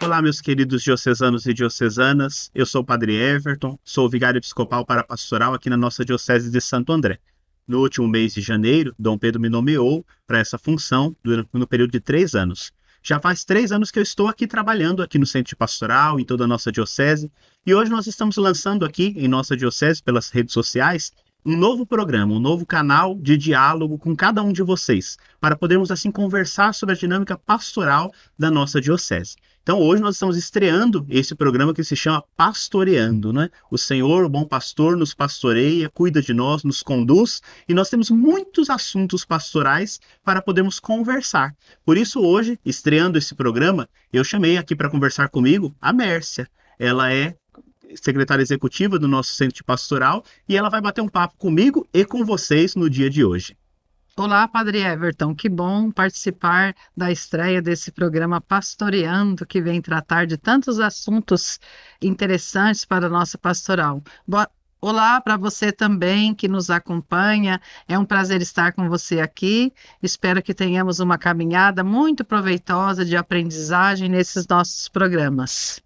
Olá, meus queridos diocesanos e diocesanas. Eu sou o Padre Everton, sou vigário episcopal para pastoral aqui na nossa Diocese de Santo André. No último mês de janeiro, Dom Pedro me nomeou para essa função no período de 3 anos. Já faz 3 anos que eu estou aqui trabalhando aqui no Centro de Pastoral, em toda a nossa Diocese, e hoje nós estamos lançando aqui em nossa Diocese, pelas redes sociais, um novo programa, um novo canal de diálogo com cada um de vocês, para podermos assim conversar sobre a dinâmica pastoral da nossa Diocese. Então hoje nós estamos estreando esse programa que se chama Pastoreando, né? O Senhor, o bom pastor, nos pastoreia, cuida de nós, nos conduz, e nós temos muitos assuntos pastorais para podermos conversar. Por isso hoje, estreando esse programa, eu chamei aqui para conversar comigo a Mércia. Ela é secretária executiva do nosso Centro de Pastoral e ela vai bater um papo comigo e com vocês no dia de hoje. Olá, Padre Everton, que bom participar da estreia desse programa Pastoreando, que vem tratar de tantos assuntos interessantes para a nossa pastoral. Olá para você também que nos acompanha, é um prazer estar com você aqui. Espero que tenhamos uma caminhada muito proveitosa de aprendizagem nesses nossos programas.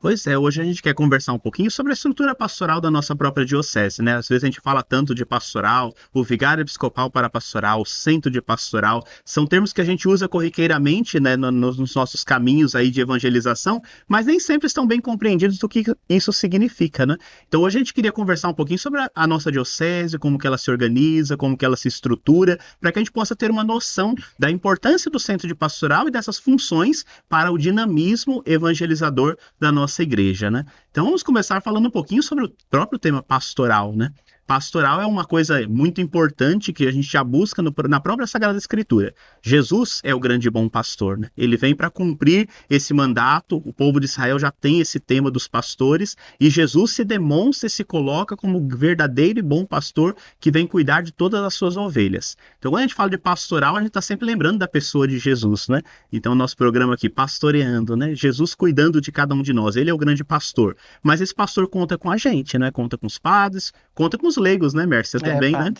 Pois é, hoje a gente quer conversar um pouquinho sobre a estrutura pastoral da nossa própria diocese, né? Às vezes a gente fala tanto de pastoral, o vigário episcopal para pastoral, o centro de pastoral, são termos que a gente usa corriqueiramente, né, nos nossos caminhos aí de evangelização, mas nem sempre estão bem compreendidos do que isso significa, né? Então hoje a gente queria conversar um pouquinho sobre a nossa diocese, como que ela se organiza, como que ela se estrutura, para que a gente possa ter uma noção da importância do centro de pastoral e dessas funções para o dinamismo evangelizador da nossa igreja, né? Então vamos começar falando um pouquinho sobre o próprio tema pastoral, né? Pastoral é uma coisa muito importante que a gente já busca na própria Sagrada Escritura. Jesus é o grande bom pastor, né? Ele vem para cumprir esse mandato, o povo de Israel já tem esse tema dos pastores, e Jesus se demonstra e se coloca como verdadeiro e bom pastor que vem cuidar de todas as suas ovelhas. Então quando a gente fala de pastoral, a gente está sempre lembrando da pessoa de Jesus, né? Então nosso programa aqui, Pastoreando, né? Jesus cuidando de cada um de nós, ele é o grande pastor. Mas esse pastor conta com a gente, né? Conta com os padres, conta com os leigos, né, Mércia? Também, né?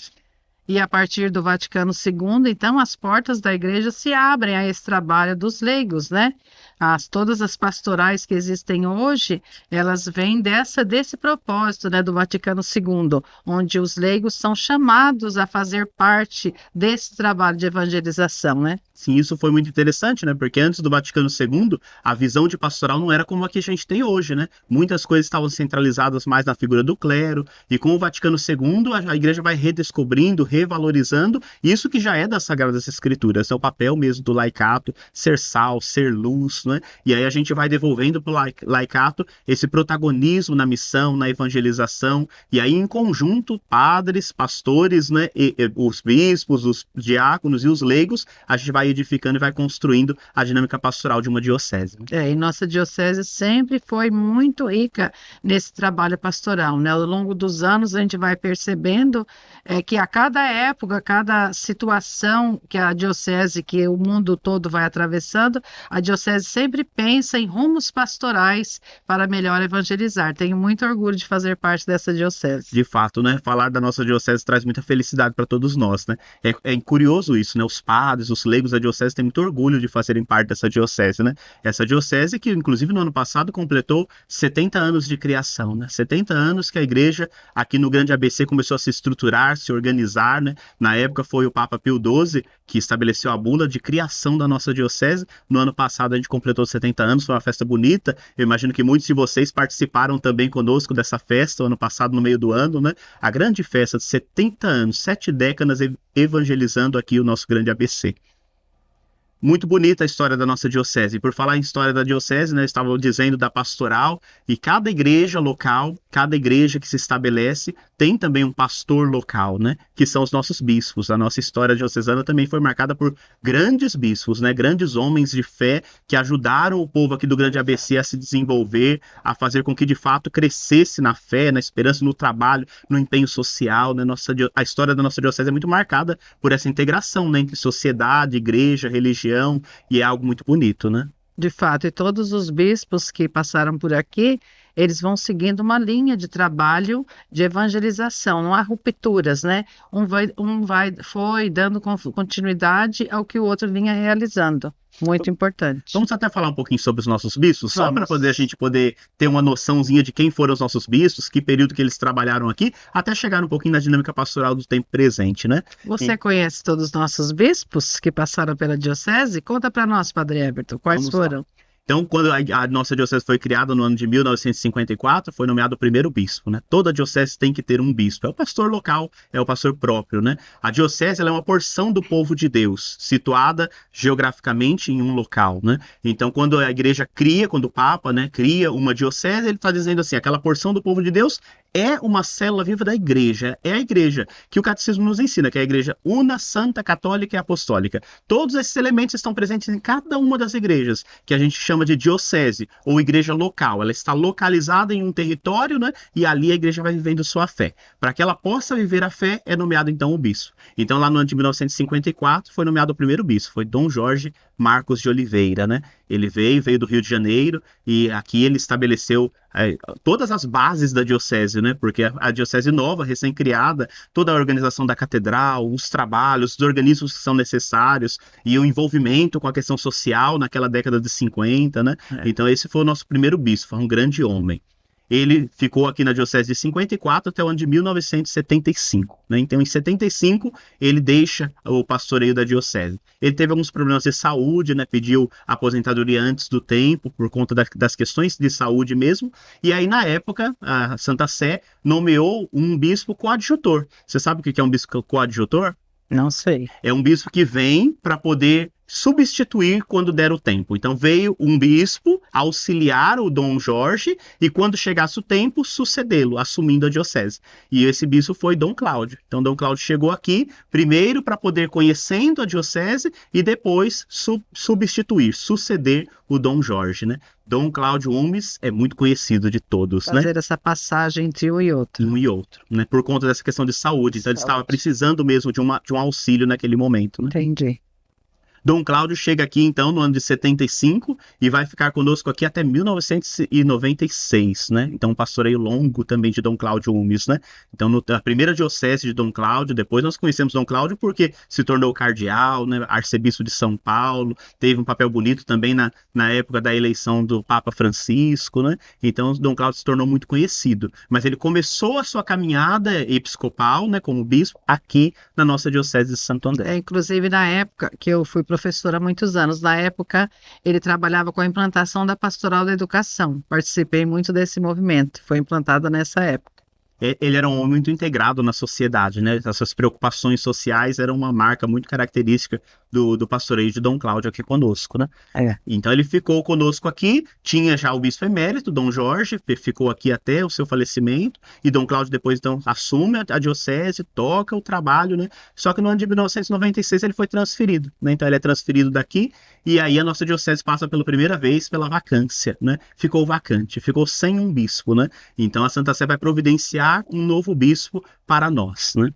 E a partir do Vaticano II, então, as portas da igreja se abrem a esse trabalho dos leigos, né? Todas as pastorais que existem hoje, elas vêm desse propósito, né, do Vaticano II, onde os leigos são chamados a fazer parte desse trabalho de evangelização, né? Sim, isso foi muito interessante, né? Porque antes do Vaticano II, a visão de pastoral não era como a que a gente tem hoje, né? Muitas coisas estavam centralizadas mais na figura do clero, e com o Vaticano II, a igreja vai redescobrindo, revalorizando isso que já é das Sagradas Escrituras, é o papel mesmo do laicato, ser sal, ser luz, né? E aí a gente vai devolvendo para o laicato esse protagonismo na missão, na evangelização, e aí em conjunto, padres, pastores, né? E os bispos, os diáconos e os leigos, a gente vai edificando e vai construindo a dinâmica pastoral de uma diocese. E nossa diocese sempre foi muito rica nesse trabalho pastoral, né? Ao longo dos anos a gente vai percebendo que a cada época, cada situação que a diocese, que o mundo todo vai atravessando, a diocese sempre pensa em rumos pastorais para melhor evangelizar. Tenho muito orgulho de fazer parte dessa diocese. De fato, né? Falar da nossa diocese traz muita felicidade para todos nós, né? É curioso isso, né? Os padres, os leigos da diocese têm muito orgulho de fazerem parte dessa diocese, né? Essa diocese que, inclusive, no ano passado completou 70 anos de criação, né? 70 anos que a igreja aqui no Grande ABC começou a se estruturar, se organizar, né? Na época foi o Papa Pio XII que estabeleceu a bula de criação da nossa diocese. No ano passado a gente completou 70 anos, foi uma festa bonita. Eu imagino que muitos de vocês participaram também conosco dessa festa, ano passado, no meio do ano, né? A grande festa de 70 anos, 7 décadas evangelizando aqui o nosso Grande ABC. Muito bonita a história da nossa diocese. E por falar em história da diocese, né, estava dizendo da pastoral, e cada igreja local, cada igreja que se estabelece, tem também um pastor local, né, que são os nossos bispos. A nossa história diocesana também foi marcada por grandes bispos, né, grandes homens de fé que ajudaram o povo aqui do Grande ABC a se desenvolver, a fazer com que de fato crescesse na fé, na esperança, no trabalho, no empenho social, né. A história da nossa diocese é muito marcada por essa integração, né, entre sociedade, igreja, religião, e é algo muito bonito, né? De fato, e todos os bispos que passaram por aqui, eles vão seguindo uma linha de trabalho de evangelização, não há rupturas, né? Foi dando continuidade ao que o outro vinha realizando. Muito importante. Vamos até falar um pouquinho sobre os nossos bispos, só para Vamos. a gente poder ter uma noçãozinha de quem foram os nossos bispos, que período que eles trabalharam aqui, até chegar um pouquinho na dinâmica pastoral do tempo presente, né? Você conhece todos os nossos bispos que passaram pela diocese? Conta para nós, Padre Everton, quais Vamos lá. foram? Então, quando a nossa diocese foi criada no ano de 1954, foi nomeado o primeiro bispo, né? Toda diocese tem que ter um bispo. É o pastor local, é o pastor próprio, né? A diocese, ela é uma porção do povo de Deus, situada geograficamente em um local, né? Então, quando a igreja cria, quando o Papa, né, cria uma diocese, ele está dizendo assim, aquela porção do povo de Deus é uma célula viva da igreja, é a igreja que o catecismo nos ensina, que é a igreja una, santa, católica e apostólica. Todos esses elementos estão presentes em cada uma das igrejas, que a gente chama de diocese, ou igreja local. Ela está localizada em um território, né? E ali a igreja vai vivendo sua fé. Para que ela possa viver a fé, é nomeado então o bispo. Então, lá no ano de 1954, foi nomeado o primeiro bispo, foi Dom Jorge Marcos de Oliveira, né? Ele veio do Rio de Janeiro, e aqui ele estabeleceu todas as bases da diocese, né? Porque a diocese nova, recém-criada, toda a organização da catedral, os trabalhos, os organismos que são necessários e o envolvimento com a questão social naquela década de 50, né? Então esse foi o nosso primeiro bispo, foi um grande homem. Ele ficou aqui na diocese de 54 até o ano de 1975, né? Então, em 75, ele deixa o pastoreio da diocese. Ele teve alguns problemas de saúde, né? Pediu aposentadoria antes do tempo, por conta das questões de saúde mesmo. E aí, na época, a Santa Sé nomeou um bispo coadjutor. Você sabe o que é um bispo coadjutor? Não sei. É um bispo que vem para poder substituir quando der o tempo. Então veio um bispo auxiliar o Dom Jorge e quando chegasse o tempo, sucedê-lo, assumindo a diocese. E esse bispo foi Dom Cláudio. Então Dom Cláudio chegou aqui, primeiro para poder conhecendo a diocese e depois substituir, suceder o Dom Jorge, né? Dom Cláudio Umes é muito conhecido de todos, né? Fazer essa passagem entre um e outro. Um e outro, né? Por conta dessa questão de saúde. Então ele estava precisando mesmo de um auxílio naquele momento, né? Entendi. Dom Cláudio chega aqui, então, no ano de 75 e vai ficar conosco aqui até 1996, né? Então, um pastoreio longo também de Dom Cláudio Umes, né? Então, a primeira diocese de Dom Cláudio, depois nós conhecemos Dom Cláudio porque se tornou cardeal, né? Arcebispo de São Paulo, teve um papel bonito também na época da eleição do Papa Francisco, né? Então, Dom Cláudio se tornou muito conhecido. Mas ele começou a sua caminhada episcopal, né? Como bispo, aqui na nossa diocese de Santo André. Inclusive, na época que eu fui professor há muitos anos. Na época, ele trabalhava com a implantação da Pastoral da Educação. Participei muito desse movimento. Foi implantada nessa época. Ele era um homem muito integrado na sociedade, né? Essas preocupações sociais eram uma marca muito característica do pastoreio de Dom Cláudio aqui conosco, né? Então ele ficou conosco aqui, tinha já o bispo emérito, Dom Jorge, ficou aqui até o seu falecimento, e Dom Cláudio depois então assume a diocese, toca o trabalho, né? Só que no ano de 1996 ele foi transferido, né? Então ele é transferido daqui, e aí a nossa diocese passa pela primeira vez pela vacância, né? Ficou vacante, ficou sem um bispo, né? Então a Santa Sé vai providenciar um novo bispo para nós, né?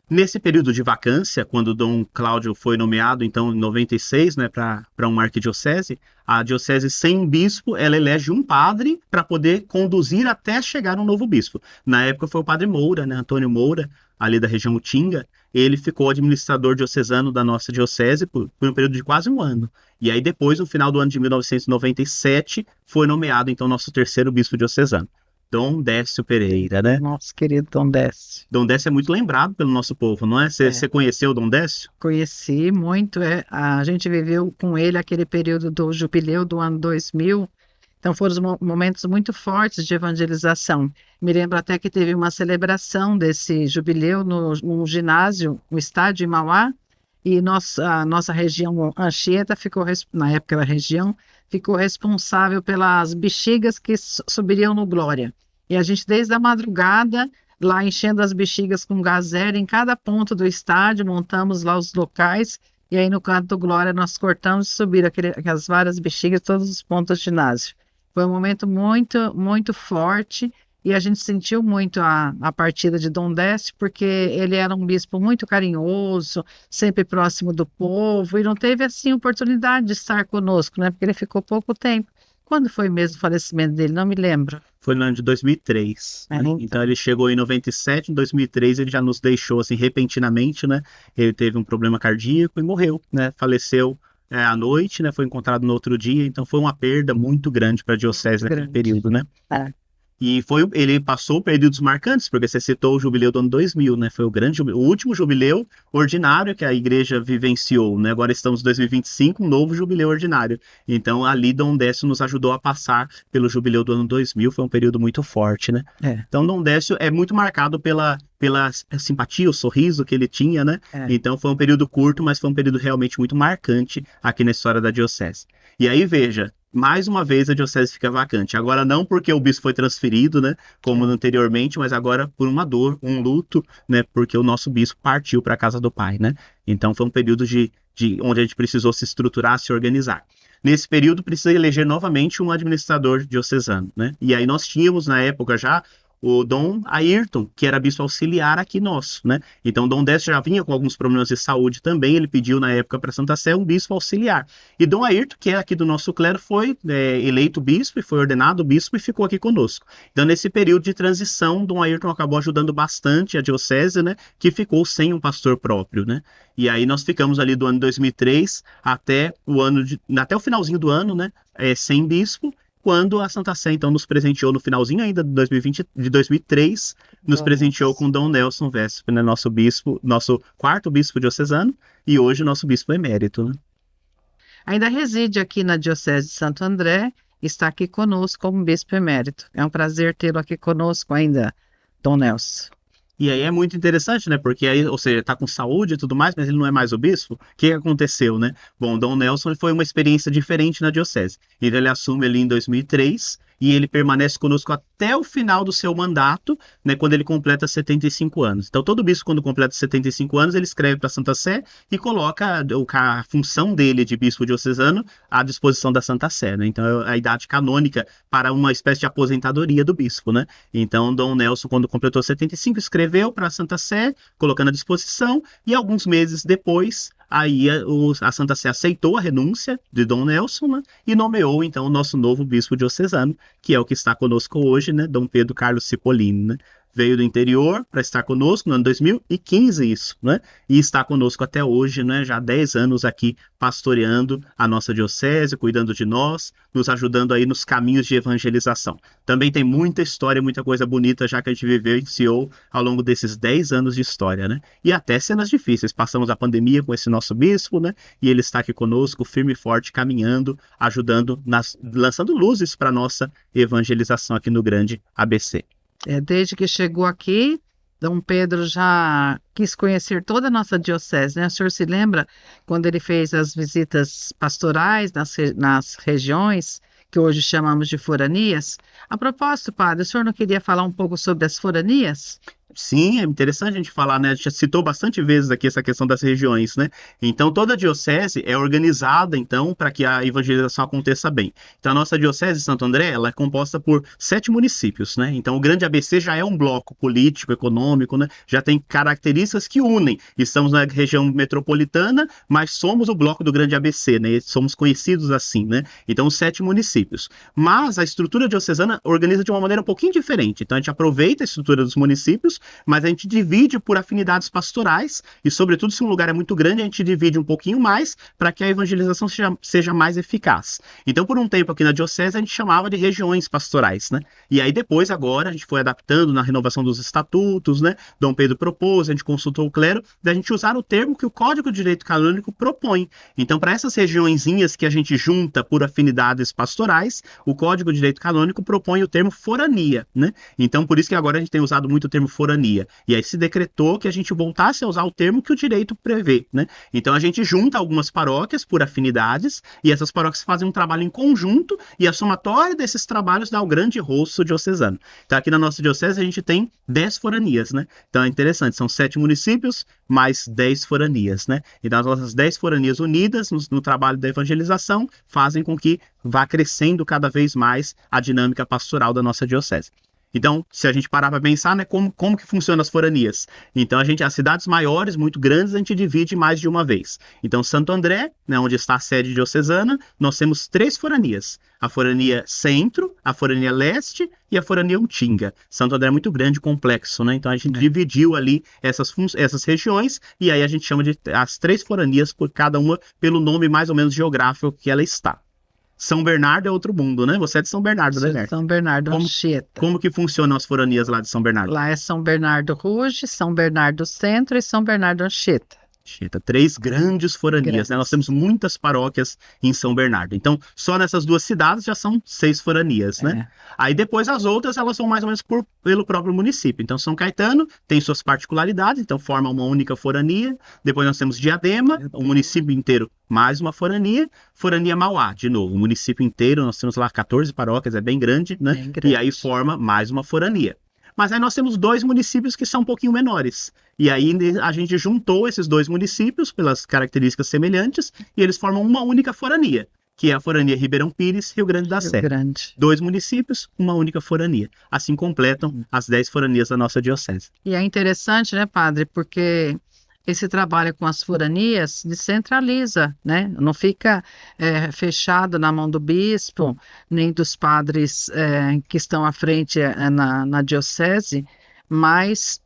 Nesse período de vacância, quando Dom Cláudio foi nomeado, então, em 96, né, para uma arquidiocese, a diocese sem um bispo, ela elege um padre para poder conduzir até chegar um novo bispo. Na época foi o padre Moura, né, Antônio Moura, ali da região Utinga. Ele ficou administrador diocesano da nossa diocese por um período de quase um ano. E aí depois, no final do ano de 1997, foi nomeado, então, nosso terceiro bispo diocesano. Dom Décio Pereira, né? Nosso querido Dom Décio. Dom Décio é muito lembrado pelo nosso povo, não é? Você conheceu o Dom Décio? Conheci muito. A gente viveu com ele aquele período do jubileu do ano 2000. Então foram momentos muito fortes de evangelização. Me lembro até que teve uma celebração desse jubileu no ginásio, no estádio em Mauá. E a nossa região Anchieta ficou, na época da região, ficou responsável pelas bexigas que subiriam no Glória. E a gente, desde a madrugada, lá enchendo as bexigas com gás zero, em cada ponto do estádio, montamos lá os locais, e aí no canto do Glória nós cortamos e subiram aquelas várias bexigas, todos os pontos do ginásio. Foi um momento muito, muito forte, e a gente sentiu muito a partida de Dom Décio, porque ele era um bispo muito carinhoso, sempre próximo do povo, e não teve, assim, oportunidade de estar conosco, né? Porque ele ficou pouco tempo. Quando foi mesmo o falecimento dele? Não me lembro. Foi no ano de 2003, né? Então ele chegou em 97, em 2003 ele já nos deixou assim repentinamente, né? Ele teve um problema cardíaco e morreu, né? Faleceu à noite, né? Foi encontrado no outro dia, então foi uma perda muito grande para a diocese naquele período, né? E ele passou períodos marcantes, porque você citou o jubileu do ano 2000, né? Foi o grande jubileu, o último jubileu ordinário que a igreja vivenciou, né? Agora estamos em 2025, um novo jubileu ordinário. Então, ali Dom Décio nos ajudou a passar pelo jubileu do ano 2000, foi um período muito forte, né? Então, Dom Décio é muito marcado pela simpatia, o sorriso que ele tinha, né? Então, foi um período curto, mas foi um período realmente muito marcante aqui na história da diocese. E aí, veja, mais uma vez a diocese fica vacante. Agora não porque o bispo foi transferido, né, como anteriormente, mas agora por uma dor, um luto, né, porque o nosso bispo partiu para a casa do Pai, né? Então foi um período de onde a gente precisou se estruturar, se organizar. Nesse período precisa eleger novamente um administrador diocesano, né? E aí nós tínhamos na época já o Dom Ayrton, que era bispo auxiliar aqui nosso, né? Então, Dom Décio já vinha com alguns problemas de saúde também, ele pediu na época para Santa Sé um bispo auxiliar. E Dom Ayrton, que é aqui do nosso clero, foi eleito bispo e foi ordenado bispo e ficou aqui conosco. Então, nesse período de transição, Dom Ayrton acabou ajudando bastante a diocese, né? Que ficou sem um pastor próprio, né? E aí nós ficamos ali do ano 2003 até o finalzinho do ano, né? Sem bispo. Quando a Santa Sé, então, nos presenteou no finalzinho ainda de 2003, nos presenteou com Dom Nelson Vesp, né, nosso bispo, nosso quarto bispo diocesano, e hoje nosso bispo emérito, né? Ainda reside aqui na Diocese de Santo André, está aqui conosco como bispo emérito. É um prazer tê-lo aqui conosco ainda, Dom Nelson. E aí é muito interessante, né? Porque aí, ou seja, tá com saúde e tudo mais, mas ele não é mais o bispo. O que aconteceu, né? Bom, Dom Nelson foi uma experiência diferente na diocese. Então ele assume ali em 2003 e ele permanece conosco até o final do seu mandato, né, quando ele completa 75 anos. Então todo bispo, quando completa 75 anos, ele escreve para a Santa Sé e coloca a função dele de bispo diocesano à disposição da Santa Sé, né? Então é a idade canônica para uma espécie de aposentadoria do bispo, né? Então Dom Nelson, quando completou 75, escreveu para a Santa Sé, colocando à disposição, e alguns meses depois aí a Santa Sé aceitou a renúncia de Dom Nelson, né, e nomeou então o nosso novo bispo diocesano, que é o que está conosco hoje, né, Dom Pedro Carlos Cipollini, né? Veio do interior para estar conosco no ano 2015, isso, né? E está conosco até hoje, né? Já há 10 anos aqui pastoreando a nossa diocese, cuidando de nós, nos ajudando aí nos caminhos de evangelização. Também tem muita história, muita coisa bonita já que a gente vivenciou ao longo desses 10 anos de história, né? E até cenas difíceis. Passamos a pandemia com esse nosso bispo, né? E ele está aqui conosco, firme e forte, caminhando, ajudando, lançando luzes para a nossa evangelização aqui no grande ABC. Desde que chegou aqui, Dom Pedro já quis conhecer toda a nossa diocese, né? O senhor se lembra quando ele fez as visitas pastorais nas regiões que hoje chamamos de foranias? A propósito, padre, o senhor não queria falar um pouco sobre as foranias? Sim, é interessante a gente falar, né? A gente já citou bastante vezes aqui essa questão das regiões, né? Então, toda a diocese é organizada, então, para que a evangelização aconteça bem. Então, a nossa diocese de Santo André, ela é composta por 7 municípios, né? Então, o grande ABC já é um bloco político, econômico, né? Já tem características que unem. Estamos na região metropolitana, mas somos o bloco do grande ABC, né? Somos conhecidos assim, né? Então, os 7 municípios. Mas a estrutura diocesana organiza de uma maneira um pouquinho diferente. Então, a gente aproveita a estrutura dos municípios, mas a gente divide por afinidades pastorais e, sobretudo, se um lugar é muito grande, a gente divide um pouquinho mais para que a evangelização seja mais eficaz. Então, por um tempo aqui na diocese, a gente chamava de regiões pastorais, né? E aí depois, agora, a gente foi adaptando na renovação dos estatutos, né? Dom Pedro propôs, a gente consultou o clero, da gente usar o termo que o Código de Direito Canônico propõe. Então, para essas regiõezinhas que a gente junta por afinidades pastorais, o Código de Direito Canônico propõe o termo forania, né? Então, por isso que agora a gente tem usado muito o termo forania. E aí se decretou que a gente voltasse a usar o termo que o direito prevê, né? Então a gente junta algumas paróquias por afinidades e essas paróquias fazem um trabalho em conjunto e a somatória desses trabalhos dá o grande rosto diocesano. Então aqui na nossa diocese a gente tem 10 foranias, né? Então é interessante, são 7 municípios mais 10 foranias, né? Então as nossas 10 foranias unidas no trabalho da evangelização fazem com que vá crescendo cada vez mais a dinâmica pastoral da nossa diocese. Então, se a gente parar para pensar, né, como que funcionam as foranias? Então, as cidades maiores, muito grandes, a gente divide mais de uma vez. Então, Santo André, né, onde está a sede diocesana, nós temos 3 foranias. A forania Centro, a forania Leste e a forania Utinga. Santo André é muito grande, complexo, né? Então, a gente dividiu ali essas regiões e aí a gente chama de as 3 foranias, por cada uma pelo nome mais ou menos geográfico que ela está. São Bernardo é outro mundo, né? Você é de São Bernardo, né, Ler? São Bernardo Anchieta. Como que funcionam as foranias lá de São Bernardo? Lá é São Bernardo Ruge, São Bernardo Centro e São Bernardo Anchieta. 3 grandes foranias, né? Nós temos muitas paróquias em São Bernardo. Então, só nessas 2 cidades já são 6 foranias, né? Aí depois as outras, elas são mais ou menos pelo próprio município. Então, São Caetano tem suas particularidades, então forma uma única forania. Depois nós temos Diadema, o município inteiro, mais uma forania. Forania Mauá, de novo, o município inteiro, nós temos lá 14 paróquias, é bem grande, né? Bem grande. E aí forma mais uma forania. Mas aí nós temos 2 municípios que são um pouquinho menores. E aí a gente juntou esses 2 municípios pelas características semelhantes e eles formam uma única forania, que é a forania Ribeirão Pires, Rio Grande da Serra. 2 municípios, uma única forania. Assim completam as 10 foranias da nossa diocese. E é interessante, né, padre, porque esse trabalho com as foranias descentraliza, né? Não fica fechado na mão do bispo, nem dos padres que estão à frente na diocese, mas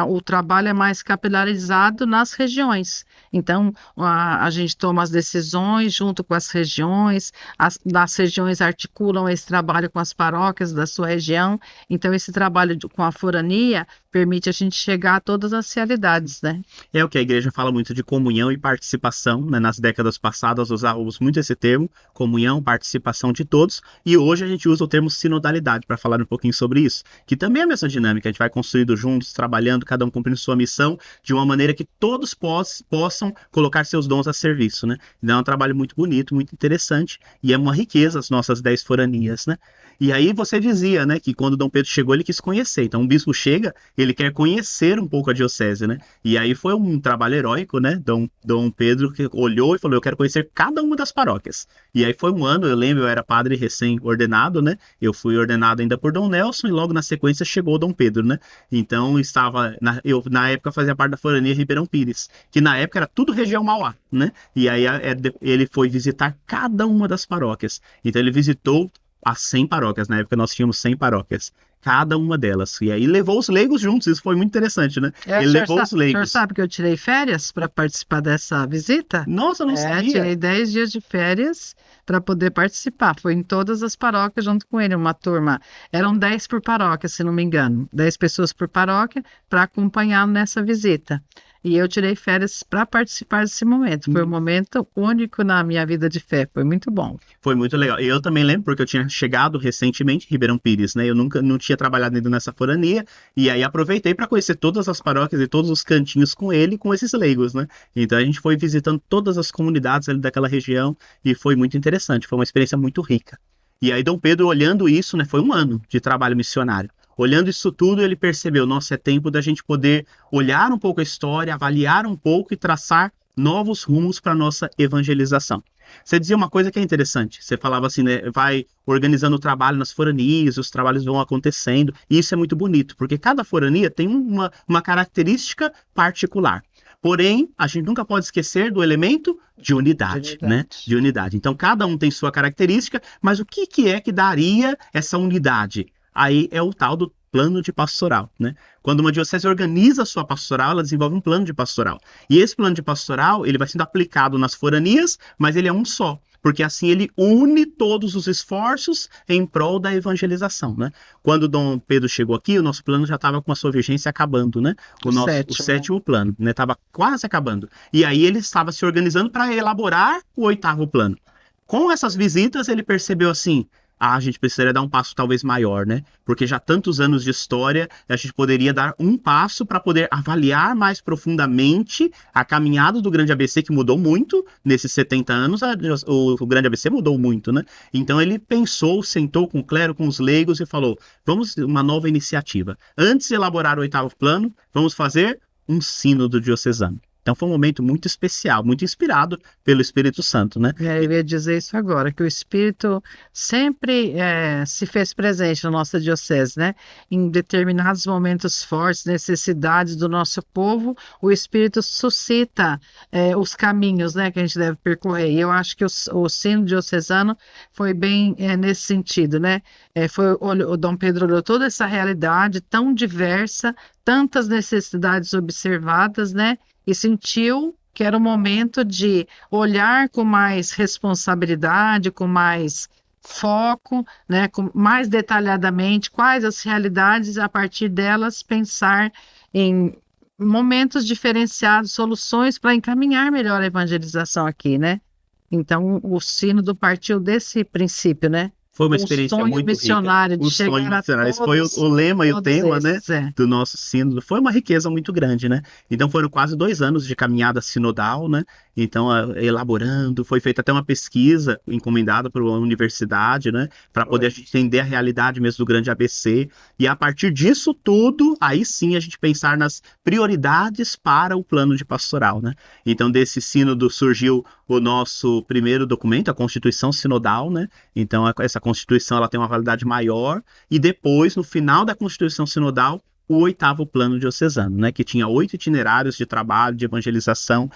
o trabalho é mais capilarizado nas regiões. Então, a gente toma as decisões junto com as regiões, as regiões articulam esse trabalho com as paróquias da sua região. Então, esse trabalho com a forania permite a gente chegar a todas as realidades, né? É o que a igreja fala muito de comunhão e participação, né? Nas décadas passadas usávamos muito esse termo, comunhão, participação de todos, e hoje a gente usa o termo sinodalidade para falar um pouquinho sobre isso, que também é a mesma dinâmica, a gente vai construindo juntos, trabalhando, cada um cumprindo sua missão, de uma maneira que todos possam colocar seus dons a serviço, né? Então é um trabalho muito bonito, muito interessante, e é uma riqueza as nossas 10 foranias, né? E aí você dizia, né, que quando Dom Pedro chegou, ele quis conhecer. Então, um bispo chega, ele quer conhecer um pouco a diocese, né? E aí foi um trabalho heróico, né? Dom Pedro que olhou e falou, eu quero conhecer cada uma das paróquias. E aí foi um ano, eu lembro, eu era padre recém-ordenado, né? Eu fui ordenado ainda por Dom Nelson e logo na sequência chegou Dom Pedro, né? Então, eu na época fazia parte da forania Ribeirão Pires, que na época era tudo região Mauá, né? E aí ele foi visitar cada uma das paróquias. Então, ele visitou as 100 paróquias, na época nós tínhamos 100 paróquias, cada uma delas. E aí levou os leigos juntos, isso foi muito interessante, né? Ele levou os leigos. O senhor sabe que eu tirei férias para participar dessa visita? Nossa, eu não sabia. Tirei 10 dias de férias para poder participar. Foi em todas as paróquias junto com ele, uma turma. Eram 10 por paróquia, se não me engano. 10 pessoas por paróquia para acompanhar nessa visita. E eu tirei férias para participar desse momento. Foi um momento único na minha vida de fé. Foi muito bom. Foi muito legal. Eu também lembro, porque eu tinha chegado recentemente em Ribeirão Pires, né? Eu não tinha trabalhado ainda nessa forania. E aí aproveitei para conhecer todas as paróquias e todos os cantinhos com ele, com esses leigos, né? Então a gente foi visitando todas as comunidades ali daquela região e foi muito interessante. Foi uma experiência muito rica. E aí Dom Pedro, olhando isso, né? Foi um ano de trabalho missionário. Olhando isso tudo, ele percebeu, nossa, é tempo da gente poder olhar um pouco a história, avaliar um pouco e traçar novos rumos para a nossa evangelização. Você dizia uma coisa que é interessante, você falava assim, né, vai organizando o trabalho nas foranias, os trabalhos vão acontecendo, e isso é muito bonito, porque cada forania tem uma característica particular. Porém, a gente nunca pode esquecer do elemento de unidade, né? De unidade. Então, cada um tem sua característica, mas o que é que daria essa unidade? Aí é o tal do plano de pastoral, né? Quando uma diocese organiza a sua pastoral, ela desenvolve um plano de pastoral. E esse plano de pastoral, ele vai sendo aplicado nas foranias, mas ele é um só, porque assim ele une todos os esforços em prol da evangelização, né? Quando Dom Pedro chegou aqui, o nosso plano já estava com a sua vigência acabando, né? O sétimo plano, né? Estava quase acabando. E aí ele estava se organizando para elaborar o 8º plano. Com essas visitas, ele percebeu assim, a gente precisaria dar um passo talvez maior, né? Porque já tantos anos de história, a gente poderia dar um passo para poder avaliar mais profundamente a caminhada do Grande ABC, que mudou muito nesses 70 anos, o Grande ABC mudou muito, né? Então ele pensou, sentou com o clero, com os leigos e falou, vamos uma nova iniciativa. Antes de elaborar o 8º plano, vamos fazer um sínodo diocesano. Então foi um momento muito especial, muito inspirado pelo Espírito Santo, né? Eu ia dizer isso agora, que o Espírito sempre se fez presente na nossa diocese, né? Em determinados momentos fortes, necessidades do nosso povo, o Espírito suscita os caminhos, né, que a gente deve percorrer. E eu acho que o sino diocesano foi bem nesse sentido, né? O Dom Pedro olhou toda essa realidade tão diversa, tantas necessidades observadas, né? E sentiu que era o momento de olhar com mais responsabilidade, com mais foco, né, com mais detalhadamente quais as realidades, a partir delas pensar em momentos diferenciados, soluções para encaminhar melhor a evangelização aqui, né? Então, o sínodo partiu desse princípio, né? Foi uma O experiência sonho muito rica. missionário de O sonho chegar a missionário. Esse foi o lema e o todos tema, né, esses, é. do nosso sínodo. Foi uma riqueza muito grande, né? Então foram quase 2 anos de caminhada sinodal, né? Então, elaborando, foi feita até uma pesquisa encomendada por uma universidade, né? Para poder a gente entender a realidade mesmo do grande ABC. E a partir disso tudo, aí sim a gente pensar nas prioridades para o plano de pastoral, né? Então, desse sínodo surgiu o nosso primeiro documento, a Constituição Sinodal, né? Então, essa Constituição ela tem uma validade maior, e depois, no final da Constituição Sinodal, o 8º Plano Diocesano, né, que tinha 8 itinerários de trabalho, de evangelização,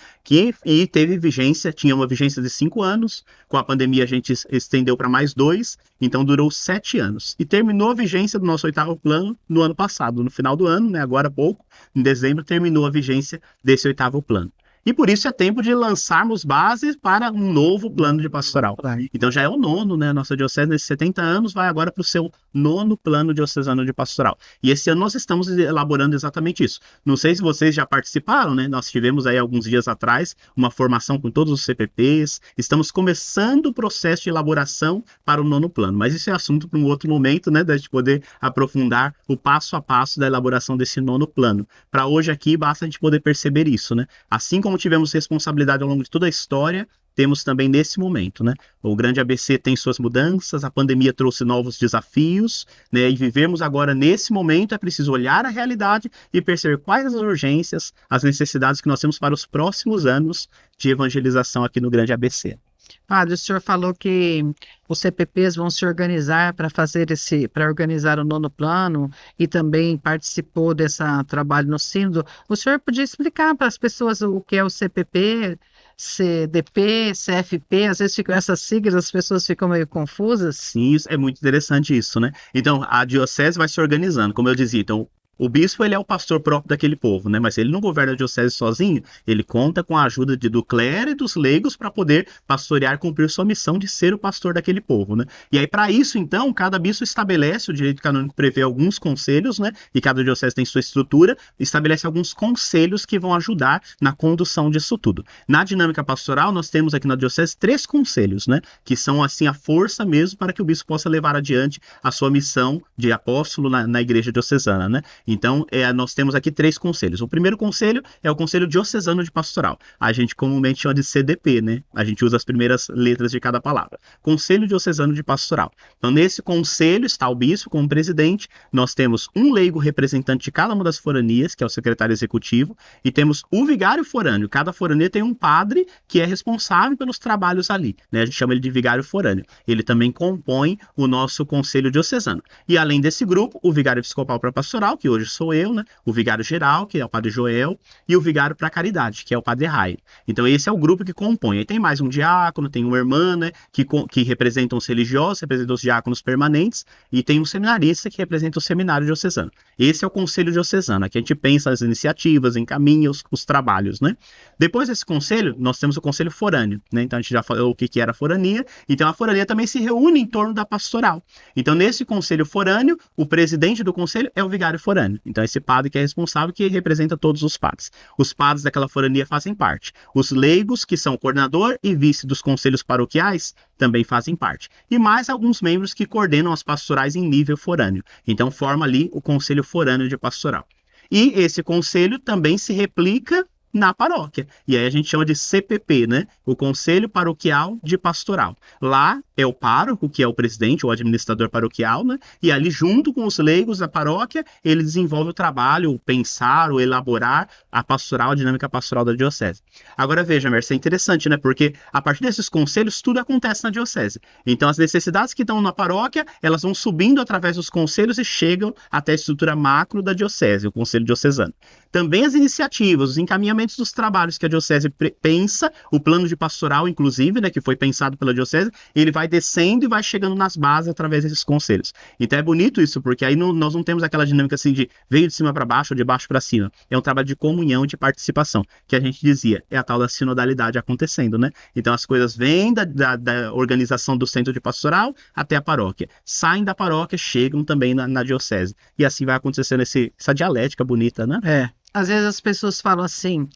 e teve vigência, tinha uma vigência de 5 anos, com a pandemia a gente estendeu para mais 2, então durou 7 anos. E terminou a vigência do nosso 8º Plano no ano passado, no final do ano, né, agora há pouco, em dezembro, terminou a vigência desse 8º Plano. E por isso é tempo de lançarmos bases para um novo plano de pastoral. Então já é o 9º, né? Nossa diocese, nesses 70 anos, vai agora para o seu 9º plano diocesano de pastoral. E esse ano nós estamos elaborando exatamente isso. Não sei se vocês já participaram, né? Nós tivemos aí alguns dias atrás uma formação com todos os CPPs. Estamos começando o processo de elaboração para o 9º plano. Mas isso é assunto para um outro momento, né? Da gente poder aprofundar o passo a passo da elaboração desse 9º plano. Para hoje aqui, basta a gente poder perceber isso, né? Assim como tivemos responsabilidade ao longo de toda a história, temos também nesse momento, né? O grande ABC tem suas mudanças, a pandemia trouxe novos desafios, né? E vivemos agora nesse momento, é preciso olhar a realidade e perceber quais as urgências, as necessidades que nós temos para os próximos anos de evangelização aqui no grande ABC. Padre, o senhor falou que os CPPs vão se organizar para organizar o 9º plano, e também participou desse trabalho no sínodo. O senhor podia explicar para as pessoas o que é o CPP, CDP, CFP? Às vezes ficam essas siglas, as pessoas ficam meio confusas. Sim, isso é muito interessante isso, né? Então, a diocese vai se organizando, como eu dizia. Então, o bispo, ele é o pastor próprio daquele povo, né? Mas ele não governa a diocese sozinho, ele conta com a ajuda do clero e dos leigos para poder pastorear, cumprir sua missão de ser o pastor daquele povo, né? E aí, para isso, então, cada bispo estabelece, o direito canônico prevê alguns conselhos, né? E cada diocese tem sua estrutura, estabelece alguns conselhos que vão ajudar na condução disso tudo. Na dinâmica pastoral, nós temos aqui na diocese 3 conselhos, né? Que são, assim, a força mesmo para que o bispo possa levar adiante a sua missão de apóstolo na igreja diocesana, né? Então, nós temos aqui 3 conselhos. O primeiro conselho é o Conselho Diocesano de Pastoral. A gente comumente chama de CDP, né? A gente usa as primeiras letras de cada palavra. Conselho Diocesano de Pastoral. Então, nesse conselho está o bispo como presidente, nós temos um leigo representante de cada uma das foranias, que é o secretário executivo, e temos o vigário forâneo. Cada forania tem um padre que é responsável pelos trabalhos ali, né? A gente chama ele de vigário forâneo. Ele também compõe o nosso Conselho Diocesano. E além desse grupo, o vigário episcopal para pastoral, que hoje sou eu, né? O vigário geral, que é o padre Joel, e o vigário para caridade, que é o padre Rai. Então esse é o grupo que compõe. Aí tem mais um diácono, tem uma irmã, né? Que representam os religiosos, representam os diáconos permanentes, e tem um seminarista que representa o seminário diocesano. Esse é o conselho diocesano. Aqui a gente pensa as iniciativas, encaminha os trabalhos, né? Depois desse conselho, nós temos o conselho forâneo, né? Então a gente já falou o que era a forania. Então a forania também se reúne em torno da pastoral. Então nesse conselho forâneo, o presidente do conselho é o vigário forâneo. Então esse padre que é responsável, que representa todos os padres. Os padres daquela forania fazem parte. Os leigos, que são coordenador e vice dos conselhos paroquiais, também fazem parte. E mais alguns membros que coordenam as pastorais em nível forâneo. Então forma ali o Conselho Forâneo de Pastoral. E esse conselho também se replica na paróquia. E aí a gente chama de CPP, né? O Conselho Paroquial de Pastoral. Lá é o pároco, que é o presidente ou administrador paroquial, né? E ali, junto com os leigos da paróquia, ele desenvolve o trabalho, o pensar, o elaborar a pastoral, a dinâmica pastoral da diocese. Agora veja, Mercê, é interessante, né? Porque a partir desses conselhos, tudo acontece na diocese. Então, as necessidades que estão na paróquia, elas vão subindo através dos conselhos e chegam até a estrutura macro da diocese, o conselho diocesano. Também as iniciativas, os encaminhamentos dos trabalhos que a diocese pensa, o plano de pastoral, inclusive, né, que foi pensado pela diocese, ele vai descendo e vai chegando nas bases através desses conselhos. Então é bonito isso, porque aí nós não temos aquela dinâmica assim de veio de cima para baixo ou de baixo para cima. É um trabalho de comunhão, de participação, que a gente dizia, é a tal da sinodalidade acontecendo, né? Então as coisas vêm da organização do centro de pastoral até a paróquia. Saem da paróquia, chegam também na diocese. E assim vai acontecendo essa dialética bonita, né? Às vezes as pessoas falam assim,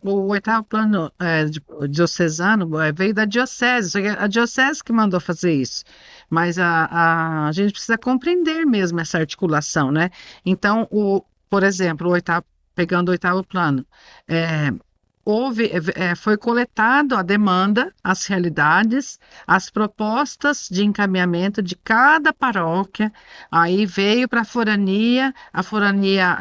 o oitavo plano diocesano veio da diocese, só que a diocese que mandou fazer isso. Mas a gente precisa compreender mesmo essa articulação, né? Então, por exemplo, pegando o oitavo plano, foi coletado a demanda, as realidades, as propostas de encaminhamento de cada paróquia, aí veio para a forania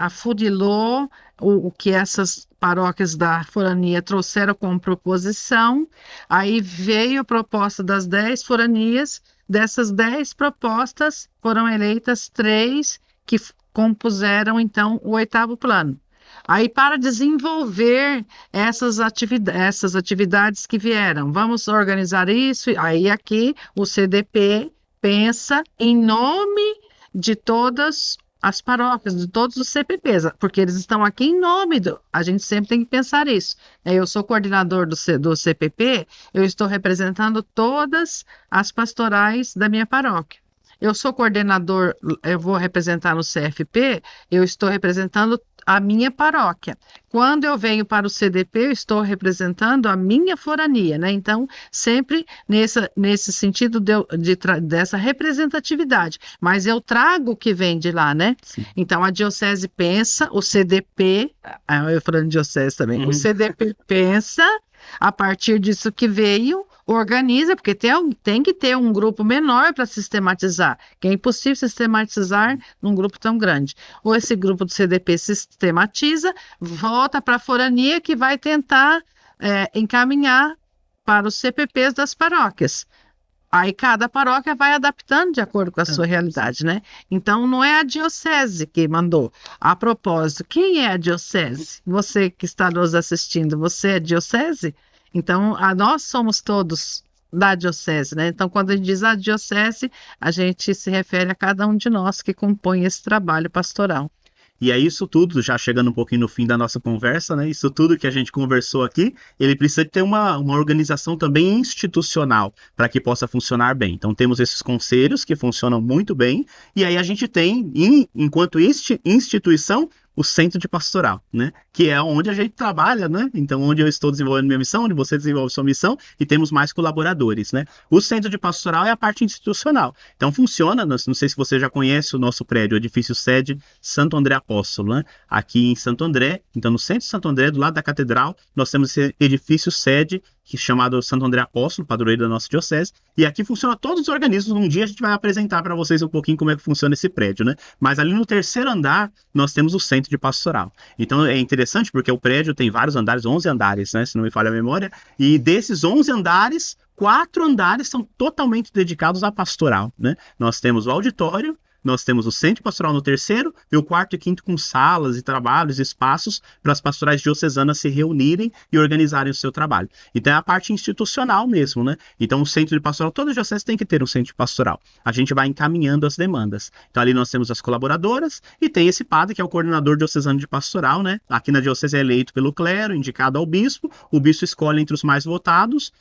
afudilou o que essas paróquias da forania trouxeram como proposição, aí veio a proposta das 10 foranias, dessas 10 propostas foram eleitas 3 que compuseram, então, o oitavo plano. Aí, para desenvolver essas atividades que vieram, vamos organizar isso. Aí, aqui, o CDP pensa em nome de todas as paróquias, de todos os CPPs, porque eles estão aqui em nome a gente sempre tem que pensar isso. Eu sou coordenador do CPP, eu estou representando todas as pastorais da minha paróquia. Eu sou coordenador, eu vou representar no CFP, eu estou representando a minha paróquia. Quando eu venho para o CDP, eu estou representando a minha forania, né? Então, sempre nesse sentido dessa representatividade. Mas eu trago o que vem de lá, né? Sim. Então, a diocese pensa, o CDP, eu falando de diocese também, o CDP pensa, a partir disso que veio, organiza, porque tem que ter um grupo menor para sistematizar, que é impossível sistematizar num grupo tão grande. Ou esse grupo do CDP sistematiza, volta para a forania que vai tentar encaminhar para os CPPs das paróquias. Aí cada paróquia vai adaptando de acordo com a sua realidade, né? Então não é a diocese que mandou. A propósito, quem é a diocese? Você que está nos assistindo, você é diocese? Então nós somos todos da diocese, né? Então quando a gente diz a diocese, a gente se refere a cada um de nós que compõe esse trabalho pastoral. E é isso tudo, já chegando um pouquinho no fim da nossa conversa, né? Isso tudo que a gente conversou aqui, ele precisa ter uma organização também institucional para que possa funcionar bem. Então, temos esses conselhos que funcionam muito bem, e aí a gente tem, enquanto instituição, o centro de pastoral, né? Que é onde a gente trabalha, né? Então, onde eu estou desenvolvendo minha missão, onde você desenvolve sua missão, e temos mais colaboradores, né? O centro de pastoral é a parte institucional. Então, funciona, não sei se você já conhece o nosso prédio, o edifício sede Santo André Apóstolo, né? Aqui em Santo André, então no centro de Santo André, do lado da catedral, nós temos esse edifício sede, que é chamado Santo André Apóstolo, padroeiro da nossa diocese, e aqui funciona todos os organismos. Um dia a gente vai apresentar para vocês um pouquinho como é que funciona esse prédio, né? Mas ali no terceiro andar, nós temos o centro de pastoral. Então é interessante porque o prédio tem vários andares, 11 andares, né? Se não me falha a memória, e desses 11 andares, 4 andares são totalmente dedicados à pastoral, né? Nós temos o auditório, nós temos o centro pastoral no terceiro e o quarto e quinto com salas e trabalhos, espaços para as pastorais diocesanas se reunirem e organizarem o seu trabalho. Então é a parte institucional mesmo, né? Então o centro de pastoral, toda diocese tem que ter um centro de pastoral. A gente vai encaminhando as demandas. Então ali nós temos as colaboradoras e tem esse padre que é o coordenador diocesano de pastoral, né? Aqui na diocese é eleito pelo clero, indicado ao bispo, o bispo escolhe entre os mais votados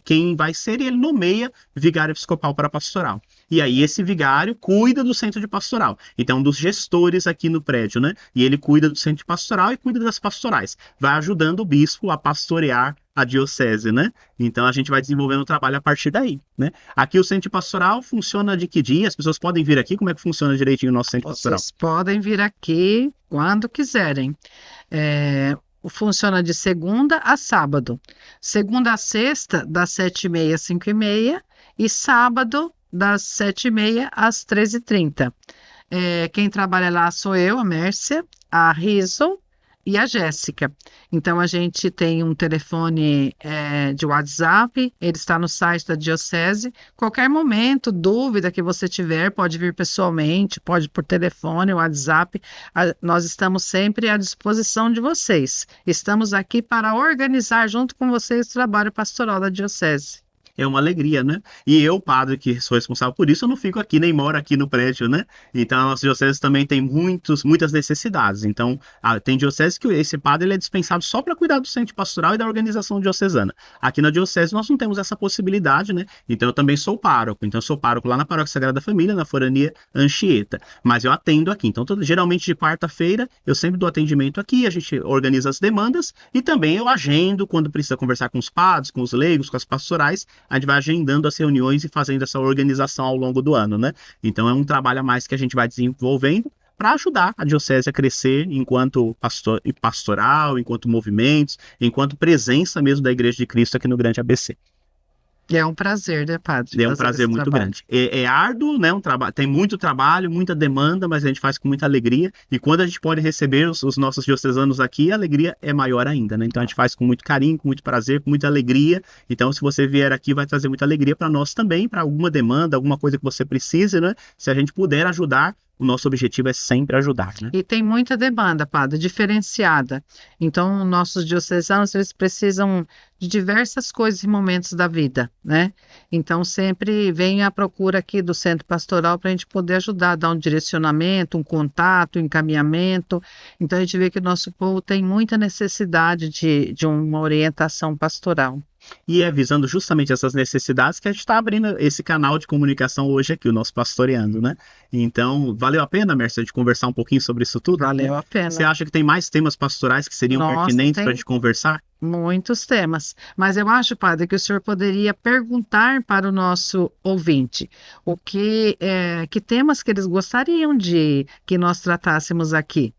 quem vai ser e ele nomeia vigário episcopal para a pastoral. E aí esse vigário cuida do centro de pastoral. Então, um dos gestores aqui no prédio, né? E ele cuida do centro de pastoral e cuida das pastorais. Vai ajudando o bispo a pastorear a diocese, né? Então, a gente vai desenvolvendo o trabalho a partir daí, né? Aqui o centro de pastoral funciona de que dia? As pessoas podem vir aqui? Como é que funciona direitinho o nosso centro pastoral? Vocês podem vir aqui quando quiserem. funciona de segunda a sábado. Segunda a sexta, das 7h30 às 5h30, e sábado, das 7h30 às 13h30. Quem trabalha lá sou eu, a Mércia, a Riso e a Jéssica. Então, a gente tem um telefone de WhatsApp, ele está no site da Diocese. Qualquer momento, dúvida que você tiver, pode vir pessoalmente, pode por telefone, WhatsApp. Nós estamos sempre à disposição de vocês. Estamos aqui para organizar junto com vocês o trabalho pastoral da Diocese. É uma alegria, né? E eu, padre, que sou responsável por isso, eu não fico aqui, nem moro aqui no prédio, né? Então, a nossa diocese também tem muitas necessidades. Então, tem diocese que esse padre ele é dispensado só para cuidar do centro pastoral e da organização diocesana. Aqui na diocese nós não temos essa possibilidade, né? Então, eu também sou pároco. Então, eu sou pároco lá na Paróquia Sagrada Família, na Forania Anchieta. Mas eu atendo aqui. Então, geralmente de quarta-feira, eu sempre dou atendimento aqui, a gente organiza as demandas e também eu agendo quando precisa conversar com os padres, com os leigos, com as pastorais. A gente vai agendando as reuniões e fazendo essa organização ao longo do ano, né? Então é um trabalho a mais que a gente vai desenvolvendo para ajudar a diocese a crescer enquanto pastoral, enquanto movimentos, enquanto presença mesmo da Igreja de Cristo aqui no Grande ABC. É um prazer, né, padre? É um prazer muito grande. É árduo, né? Tem muito trabalho, muita demanda, mas a gente faz com muita alegria. E quando a gente pode receber os nossos diocesanos aqui, a alegria é maior ainda, né? Então a gente faz com muito carinho, com muito prazer, com muita alegria. Então, se você vier aqui, vai trazer muita alegria para nós também, para alguma demanda, alguma coisa que você precise, né? Se a gente puder ajudar, o nosso objetivo é sempre ajudar, né? E tem muita demanda, padre, diferenciada. Então, nossos diocesanos, eles precisam de diversas coisas e momentos da vida, né? Então, sempre vem à procura aqui do Centro Pastoral para a gente poder ajudar, dar um direcionamento, um contato, um encaminhamento. Então, a gente vê que o nosso povo tem muita necessidade de uma orientação pastoral. E é visando justamente essas necessidades que a gente está abrindo esse canal de comunicação hoje aqui, o nosso Pastoreando, né? Então, valeu a pena, Mércia, de conversar um pouquinho sobre isso tudo? Valeu a pena. Você acha que tem mais temas pastorais que seriam pertinentes para a gente conversar? Muitos temas, mas eu acho, padre, que o senhor poderia perguntar para o nosso ouvinte que temas que eles gostariam de que nós tratássemos aqui,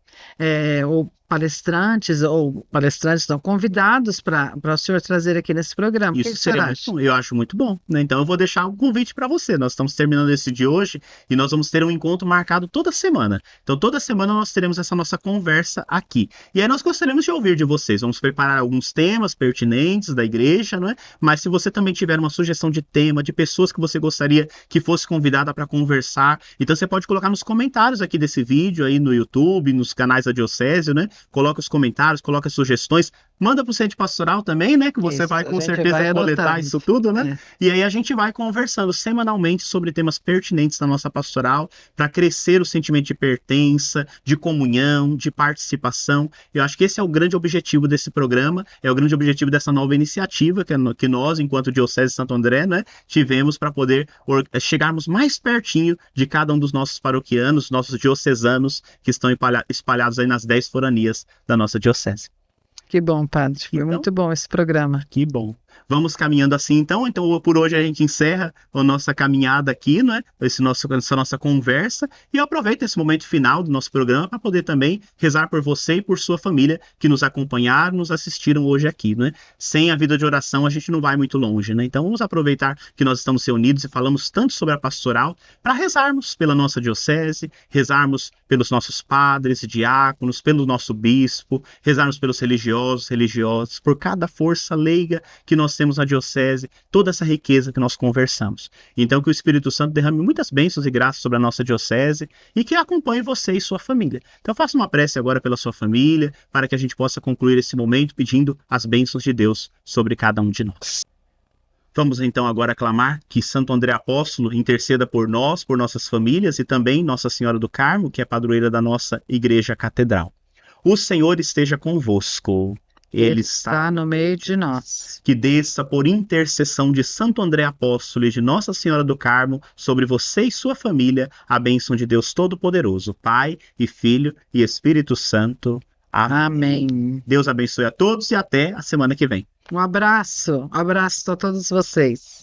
ou palestrantes não, convidados para o senhor trazer aqui nesse programa. Isso o que o senhor acha? Eu acho muito bom, né? Então eu vou deixar um convite para você. Nós estamos terminando esse de hoje e nós vamos ter um encontro marcado toda semana. Então toda semana nós teremos essa nossa conversa aqui. E aí nós gostaríamos de ouvir de vocês. Vamos preparar alguns temas pertinentes da igreja, não é? Mas se você também tiver uma sugestão de tema, de pessoas que você gostaria que fosse convidada para conversar, então você pode colocar nos comentários aqui desse vídeo aí no YouTube, nos canais da Diocese, né? Coloca os comentários, coloca sugestões, manda para o Centro Pastoral também, né? Que você vai com certeza coletar isso tudo, né? E aí a gente vai conversando semanalmente sobre temas pertinentes da nossa pastoral para crescer o sentimento de pertença, de comunhão, de participação. Eu acho que esse é o grande objetivo desse programa, é o grande objetivo dessa nova iniciativa que nós, enquanto Diocese de Santo André, né, tivemos para poder chegarmos mais pertinho de cada um dos nossos paroquianos, nossos diocesanos que estão espalhados aí nas 10 foranias da nossa diocese. Que bom, padre. Foi muito bom esse programa. Que bom. Vamos caminhando assim, então. Então, por hoje a gente encerra a nossa caminhada aqui, né? Essa nossa conversa. E eu aproveito esse momento final do nosso programa para poder também rezar por você e por sua família que nos acompanharam, nos assistiram hoje aqui, né? Sem a vida de oração, a gente não vai muito longe, né? Então, vamos aproveitar que nós estamos reunidos e falamos tanto sobre a pastoral para rezarmos pela nossa diocese, rezarmos pelos nossos padres e diáconos, pelo nosso bispo, rezarmos pelos religiosas, por cada força leiga que nós temos na diocese, toda essa riqueza que nós conversamos. Então que o Espírito Santo derrame muitas bênçãos e graças sobre a nossa diocese e que acompanhe você e sua família. Então faça uma prece agora pela sua família, para que a gente possa concluir esse momento pedindo as bênçãos de Deus sobre cada um de nós. Vamos então agora clamar que Santo André Apóstolo interceda por nós, por nossas famílias e também Nossa Senhora do Carmo, que é padroeira da nossa Igreja Catedral. O Senhor esteja convosco. Ele está no meio de nós. Que desça por intercessão de Santo André Apóstolo e de Nossa Senhora do Carmo sobre você e sua família a bênção de Deus Todo-Poderoso, Pai e Filho e Espírito Santo. Amém. Deus abençoe a todos e até a semana que vem. Um abraço a todos vocês.